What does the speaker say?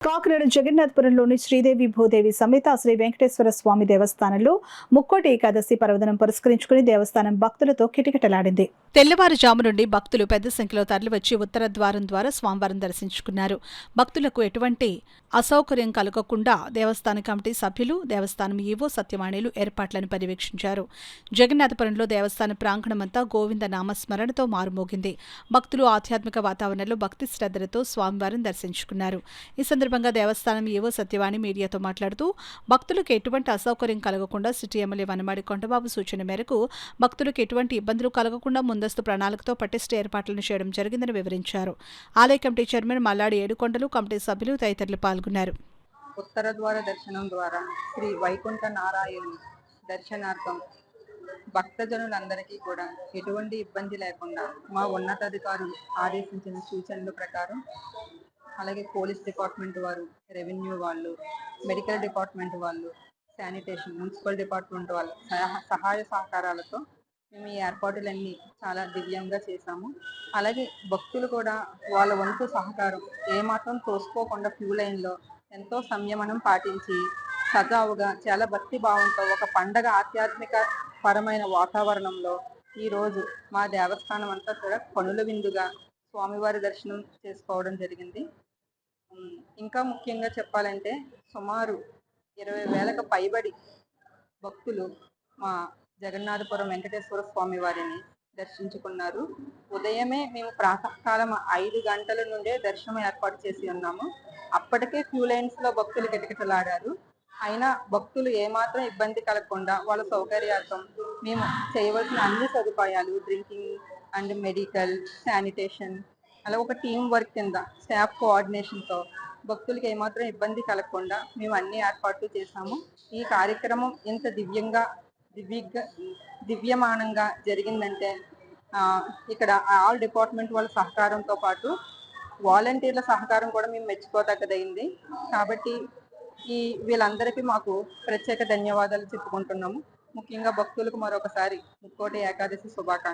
కాకినాడ జగన్నాథపురంలోని శ్రీదేవి భూదేవి సమేత శ్రీ వెంకటేశ్వర స్వామి దేవస్థానంలో ముక్కోటి ఏకాదశి పర్వదినం పురస్కరించుకుని దేవస్థానం భక్తులతో కిటకిటలాడింది. తెల్లవారుజాము నుండి భక్తులు పెద్ద సంఖ్యలో తరలివచ్చి ఉత్తర ద్వారం ద్వారా స్వామివారిని దర్శించుకున్నారు. భక్తులకు ఎటువంటి అసౌకర్యం కలగకుండా దేవస్థాన కమిటీ సభ్యులు, దేవస్థానం ఈవో సత్యవాణిలు ఏర్పాట్లను పర్యవేక్షించారు. జగన్నాథపురంలో దేవస్థాన ప్రాంగణమంతా గోవింద నామస్మరణతో మారుమోగింది. భక్తులు ఆధ్యాత్మిక వాతావరణంలో భక్తి శ్రద్ధలతో స్వామివారిని దర్శించుకున్నారు. ఈ సందర్భంగా దేవస్థానం ఈవో సత్యవాణి మీడియాతో మాట్లాడుతూ భక్తులకు ఎటువంటి అసౌకర్యం కలగకుండా సిటీ ఎమ్మెల్యే వనమాడి కొండబాబు సూచన మేరకు భక్తులకు ఎటువంటి ఇబ్బందులు కలగకుండా ముందస్తు ప్రణాళికతో పటిష్ట ఏర్పాట్లను చేయడం జరిగిందని వివరించారు. ఆలయ కమిటీ చైర్మన్ మల్లాడి ఏడుకొండలు, కమిటీ సభ్యులు తదితరులు పాల్గొన్నారు. ఉత్తర ద్వార దర్శనం ద్వారా శ్రీ వైకుంఠ నారాయణుని దర్శనార్థం భక్తజనులందరికీ కూడా ఎటువంటి ఇబ్బంది లేకుండా మా ఉన్నతాధికారులు ఆదేశించిన సూచనల ప్రకారం, అలాగే పోలీస్ డిపార్ట్మెంట్ వారు, రెవెన్యూ వాళ్ళు, మెడికల్ డిపార్ట్మెంట్ వాళ్ళు, శానిటేషన్, మున్సిపల్ డిపార్ట్మెంట్ వాళ్ళ సహాయ సహకారాలతో మేము ఈ ఏర్పాటులన్నీ చాలా దివ్యంగా చేశాము. అలాగే భక్తులు కూడా వాళ్ళ వంతు సహకారం ఏమాత్రం తోసుకోకుండా క్యూ లైన్లో ఎంతో సంయమనం పాటించి సజావుగా చాలా భక్తి భావంతో ఒక పండగ ఆధ్యాత్మిక పరమైన వాతావరణంలో ఈరోజు మా దేవస్థానం అంతా కూడా కనుల విందుగా స్వామివారి దర్శనం చేసుకోవడం జరిగింది. ఇంకా ముఖ్యంగా చెప్పాలంటే సుమారు 20,000కు పైబడి భక్తులు మా జగన్నాథపురం వెంకటేశ్వర స్వామి వారిని దర్శించుకున్నారు. ఉదయమే మేము ప్రాతకాలం 5 గంటల నుండే దర్శనం ఏర్పాటు చేసి ఉన్నాము. అప్పటికే క్యూ లైన్స్ లో భక్తులు కిటకిటలాడారు. అయినా భక్తులు ఏమాత్రం ఇబ్బంది కలగకుండా వాళ్ళ సౌకర్యార్థం మేము చేయవలసిన అన్ని సదుపాయాలు, డ్రింకింగ్ అండ్ మెడికల్, శానిటేషన్, అలా ఒక టీం వర్క్ కింద స్టాఫ్ కోఆర్డినేషన్తో భక్తులకి ఏమాత్రం ఇబ్బంది కలగకుండా మేము అన్ని ఏర్పాట్లు చేశాము. ఈ కార్యక్రమం ఇంత దివ్యమానంగా జరిగిందంటే ఇక్కడ ఆల్ డిపార్ట్మెంట్ వాళ్ళ సహకారంతో పాటు వాలంటీర్ల సహకారం కూడా మేము మెచ్చుకోదగ్గదైంది. కాబట్టి వీళ్ళందరికీ మాకు ప్రత్యేక ధన్యవాదాలు చెప్పుకుంటున్నాము. ముఖ్యంగా భక్తులకు మరొకసారి ముక్కోటి ఏకాదశి శుభాకాంక్షలు.